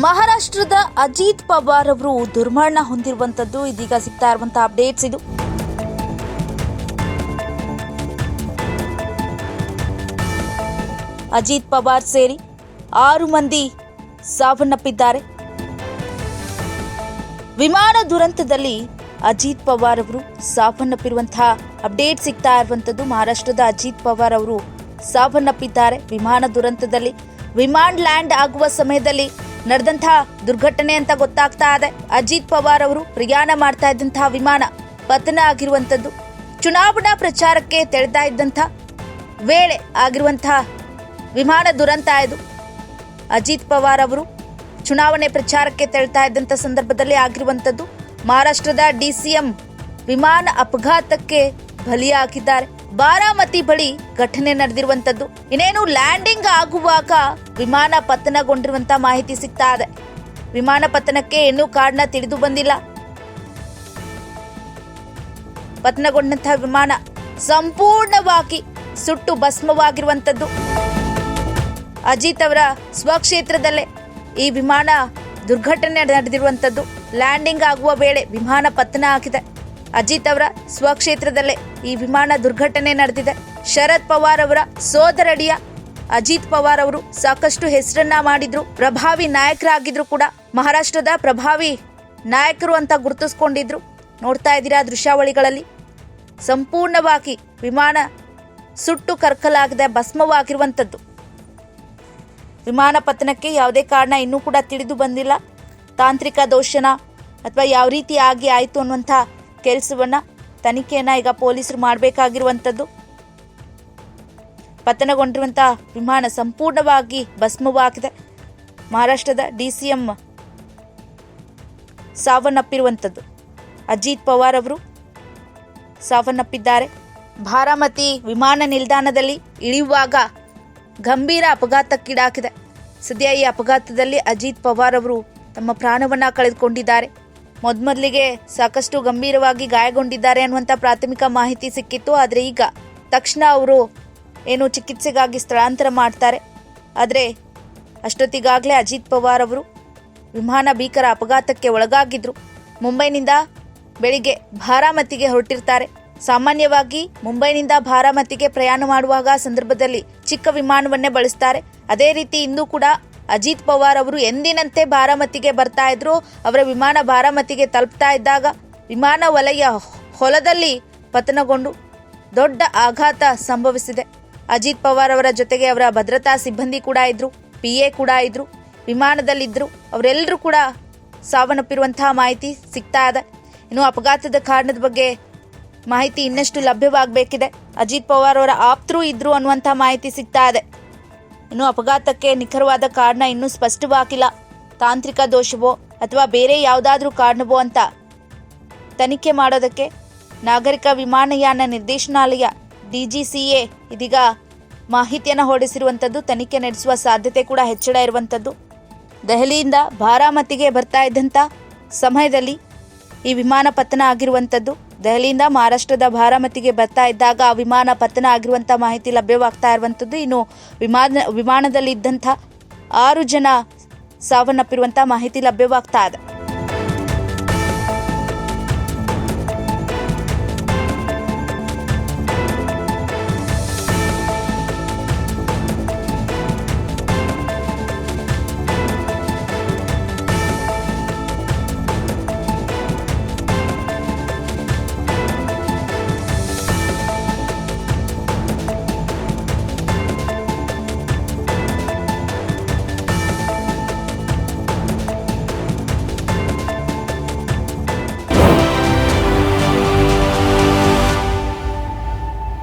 ಮಹಾರಾಷ್ಟ್ರದ ಅಜಿತ್ ಪವಾರ್ ಅವರು ದುರ್ಮರಣ ಹೊಂದಿರುವಂತದ್ದು ಇದೀಗ ಸಿಗ್ತಾ ಇರುವಂತಹ ಅಪ್ಡೇಟ್ಸ್ ಇದು. ಅಜಿತ್ ಪವಾರ್ ಸೇರಿ 6 ಮಂದಿ ಸಾವನ್ನಪ್ಪಿದ್ದಾರೆ. ವಿಮಾನ ದುರಂತದಲ್ಲಿ ಅಜಿತ್ ಪವಾರ್ ಅವರು ಸಾವನ್ನಪ್ಪಿರುವಂತಹ ಅಪ್ಡೇಟ್ ಸಿಗ್ತಾ ಇರುವಂತದ್ದು. ಮಹಾರಾಷ್ಟ್ರದ ಅಜಿತ್ ಪವಾರ್ ಅವರು ಸಾವನ್ನಪ್ಪಿದ್ದಾರೆ ವಿಮಾನ ದುರಂತದಲ್ಲಿ. ವಿಮಾನ ಲ್ಯಾಂಡ್ ಆಗುವ ಸಮಯದಲ್ಲಿ ನಡೆದಂತಹ ದುರ್ಘಟನೆ ಅಂತ ಗೊತ್ತಾಗ್ತಾ ಇದೆ. ಅಜಿತ್ ಪವಾರ್ ಅವರು ಪ್ರಯಾಣ ಮಾಡ್ತಾ ಇದ್ದಂತಹ ವಿಮಾನ ಪತನ ಆಗಿರುವಂತದ್ದು. ಚುನಾವಣಾ ಪ್ರಚಾರಕ್ಕೆ ತೆರಳ್ತಾ ಇದ್ದಂತಹ ವೇಳೆ ಆಗಿರುವಂತಹ ವಿಮಾನ ದುರಂತ ಇದು. ಅಜಿತ್ ಪವಾರ್ ಅವರು ಚುನಾವಣೆ ಪ್ರಚಾರಕ್ಕೆ ತೆರಳ್ತಾ ಇದ್ದಂತ ಸಂದರ್ಭದಲ್ಲಿ ಆಗಿರುವಂತದ್ದು. ಮಹಾರಾಷ್ಟ್ರದ ಡಿಸಿಎಂ ವಿಮಾನ ಅಪಘಾತಕ್ಕೆ ಬಲಿಯಾಗಿದ್ದಾರೆ. ಬಾರಾಮತಿ ಬಳಿ ಘಟನೆ ನಡೆದಿರುವಂತದ್ದು. ಇನ್ನೇನು ಲ್ಯಾಂಡಿಂಗ್ ಆಗುವಾಗ ವಿಮಾನ ಪತನಗೊಂಡಿರುವಂತ ಮಾಹಿತಿ ಸಿಗ್ತಾ ಇದೆ. ವಿಮಾನ ಪತನಕ್ಕೆ ಇನ್ನೂ ಕಾರಣ ತಿಳಿದು ಬಂದಿಲ್ಲ. ಪತನಗೊಂಡಂತಹ ವಿಮಾನ ಸಂಪೂರ್ಣವಾಗಿ ಸುಟ್ಟು ಭಸ್ಮವಾಗಿರುವಂತದ್ದು. ಅಜಿತ್ ಅವರ ಸ್ವಕ್ಷೇತ್ರದಲ್ಲೇ ಈ ವಿಮಾನ ದುರ್ಘಟನೆ ನಡೆದಿರುವಂತದ್ದು. ಲ್ಯಾಂಡಿಂಗ್ ಆಗುವ ವೇಳೆ ವಿಮಾನ ಪತನ ಆಗಿದೆ. ಅಜಿತ್ ಅವರ ಸ್ವಕ್ಷೇತ್ರದಲ್ಲೇ ಈ ವಿಮಾನ ದುರ್ಘಟನೆ ನಡೆದಿದೆ. ಶರದ್ ಪವಾರ್ ಅವರ ಸೋದರಡಿಯ ಅಜಿತ್ ಪವಾರ್ ಅವರು ಸಾಕಷ್ಟು ಹೆಸರನ್ನ ಮಾಡಿದ್ರು. ಪ್ರಭಾವಿ ನಾಯಕರಾಗಿದ್ರು ಕೂಡ. ಮಹಾರಾಷ್ಟ್ರದ ಪ್ರಭಾವಿ ನಾಯಕರು ಅಂತ ಗುರುತಿಸ್ಕೊಂಡಿದ್ರು. ನೋಡ್ತಾ ಇದ್ದೀರಾ ದೃಶ್ಯಾವಳಿಗಳಲ್ಲಿ ಸಂಪೂರ್ಣವಾಗಿ ವಿಮಾನ ಸುಟ್ಟು ಕರಕಲಾಗಿದೆ, ಭಸ್ಮವಾಗಿರುವಂತದ್ದು. ವಿಮಾನ ಪತನಕ್ಕೆ ಯಾವುದೇ ಕಾರಣ ಇನ್ನೂ ಕೂಡ ತಿಳಿದು ಬಂದಿಲ್ಲ. ತಾಂತ್ರಿಕ ದೋಷನ ಅಥವಾ ಯಾವ ರೀತಿ ಆಯಿತು ಅನ್ನುವಂಥ ಕೆಲಸವನ್ನ ತನಿಖೆಯನ್ನ ಈಗ ಪೊಲೀಸರು ಮಾಡಬೇಕಾಗಿರುವಂತದ್ದು. ಪತನಗೊಂಡಿರುವಂತಹ ವಿಮಾನ ಸಂಪೂರ್ಣವಾಗಿ ಭಸ್ಮವಾಗಿದೆ. ಮಹಾರಾಷ್ಟ್ರದ ಡಿಸಿಎಂ ಸಾವನ್ನಪ್ಪಿರುವಂತದ್ದು. ಅಜಿತ್ ಪವಾರ್ ಅವರು ಸಾವನ್ನಪ್ಪಿದ್ದಾರೆ. ಬಾರಾಮತಿ ವಿಮಾನ ನಿಲ್ದಾಣದಲ್ಲಿ ಇಳಿಯುವಾಗ ಗಂಭೀರ ಅಪಘಾತಕ್ಕೀಡಾಗಿದೆ. ಸದ್ಯ ಈ ಅಪಘಾತದಲ್ಲಿ ಅಜಿತ್ ಪವಾರ್ ಅವರು ತಮ್ಮ ಪ್ರಾಣವನ್ನ ಕಳೆದುಕೊಂಡಿದ್ದಾರೆ. ಮೊದಲಿಗೆ ಸಾಕಷ್ಟು ಗಂಭೀರವಾಗಿ ಗಾಯಗೊಂಡಿದ್ದಾರೆ ಅನ್ನುವಂಥ ಪ್ರಾಥಮಿಕ ಮಾಹಿತಿ ಸಿಕ್ಕಿತ್ತು. ಆದರೆ ಈಗ ತಕ್ಷಣ ಅವರು ಏನು ಚಿಕಿತ್ಸೆಗಾಗಿ ಸ್ಥಳಾಂತರ ಮಾಡ್ತಾರೆ. ಆದರೆ ಅಷ್ಟೊತ್ತಿಗಾಗಲೇ ಅಜಿತ್ ಪವಾರ್ ಅವರು ವಿಮಾನ ಭೀಕರ ಅಪಘಾತಕ್ಕೆ ಒಳಗಾಗಿದ್ರು. ಮುಂಬೈನಿಂದ ಬೆಳಿಗ್ಗೆ ಬಾರಾಮತಿಗೆ ಹೊರಟಿರ್ತಾರೆ. ಸಾಮಾನ್ಯವಾಗಿ ಮುಂಬೈನಿಂದ ಬಾರಾಮತಿಗೆ ಪ್ರಯಾಣ ಮಾಡುವಾಗ ಸಂದರ್ಭದಲ್ಲಿ ಚಿಕ್ಕ ವಿಮಾನವನ್ನೇ ಬಳಸ್ತಾರೆ. ಅದೇ ರೀತಿ ಇಂದು ಕೂಡ ಅಜಿತ್ ಪವಾರ್ ಅವರು ಎಂದಿನಂತೆ ಬಾರಾಮತಿಗೆ ಬರ್ತಾ ಇದ್ರು. ಅವರ ವಿಮಾನ ಬಾರಾಮತಿಗೆ ತಲುಪ್ತಾ ಇದ್ದಾಗ ವಿಮಾನ ವಲಯ ಹೊಲದಲ್ಲಿ ಪತನಗೊಂಡು ದೊಡ್ಡ ಆಘಾತ ಸಂಭವಿಸಿದೆ. ಅಜಿತ್ ಪವಾರ್ ಅವರ ಜೊತೆಗೆ ಅವರ ಭದ್ರತಾ ಸಿಬ್ಬಂದಿ ಕೂಡ ಇದ್ರು, PA ಕೂಡ ಇದ್ರು, ವಿಮಾನದಲ್ಲಿದ್ರು. ಅವರೆಲ್ಲರೂ ಕೂಡ ಸಾವನ್ನಪ್ಪಿರುವಂತಹ ಮಾಹಿತಿ ಸಿಗ್ತಾ ಇದೆ. ಇನ್ನು ಅಪಘಾತದ ಕಾರಣದ ಬಗ್ಗೆ ಮಾಹಿತಿ ಇನ್ನಷ್ಟು ಲಭ್ಯವಾಗಬೇಕಿದೆ. ಅಜಿತ್ ಪವಾರ್ ಅವರ ಆಪ್ತರು ಇದ್ರು ಅನ್ನುವಂಥ ಮಾಹಿತಿ ಸಿಗ್ತಾ ಇದೆ. ಇನ್ನು ಅಪಘಾತಕ್ಕೆ ನಿಖರವಾದ ಕಾರಣ ಇನ್ನೂ ಸ್ಪಷ್ಟವಾಗಿಲ್ಲ. ತಾಂತ್ರಿಕ ದೋಷವೋ ಅಥವಾ ಬೇರೆ ಯಾವುದಾದ್ರೂ ಕಾರಣವೋ ಅಂತ ತನಿಖೆ ಮಾಡೋದಕ್ಕೆ ನಾಗರಿಕ ವಿಮಾನಯಾನ ನಿರ್ದೇಶನಾಲಯ DGCA ಇದೀಗ ಮಾಹಿತಿಯನ್ನು ಹೊರಡಿಸಿರುವಂಥದ್ದು. ತನಿಖೆ ನಡೆಸುವ ಸಾಧ್ಯತೆ ಕೂಡ ಹೆಚ್ಚಳ ಇರುವಂಥದ್ದು. ದೆಹಲಿಯಿಂದ ಬಾರಾಮತಿಗೆ ಬರ್ತಾ ಇದ್ದಂಥ ಸಮಯದಲ್ಲಿ ಈ ವಿಮಾನ ಪತನ ಆಗಿರುವಂಥದ್ದು. ದೆಹಲಿಯಿಂದ ಮಹಾರಾಷ್ಟ್ರದ ಬಾರಾಮತಿಗೆ ಬರ್ತಾ ಇದ್ದಾಗ ಆ ವಿಮಾನ ಪತನ ಆಗಿರುವಂಥ ಮಾಹಿತಿ ಲಭ್ಯವಾಗ್ತಾ ಇರುವಂಥದ್ದು. ಇನ್ನು ವಿಮಾನದಲ್ಲಿ ಇದ್ದಂಥ 6 ಜನ ಸಾವನ್ನಪ್ಪಿರುವಂಥ ಮಾಹಿತಿ ಲಭ್ಯವಾಗ್ತಾ ಇದೆ.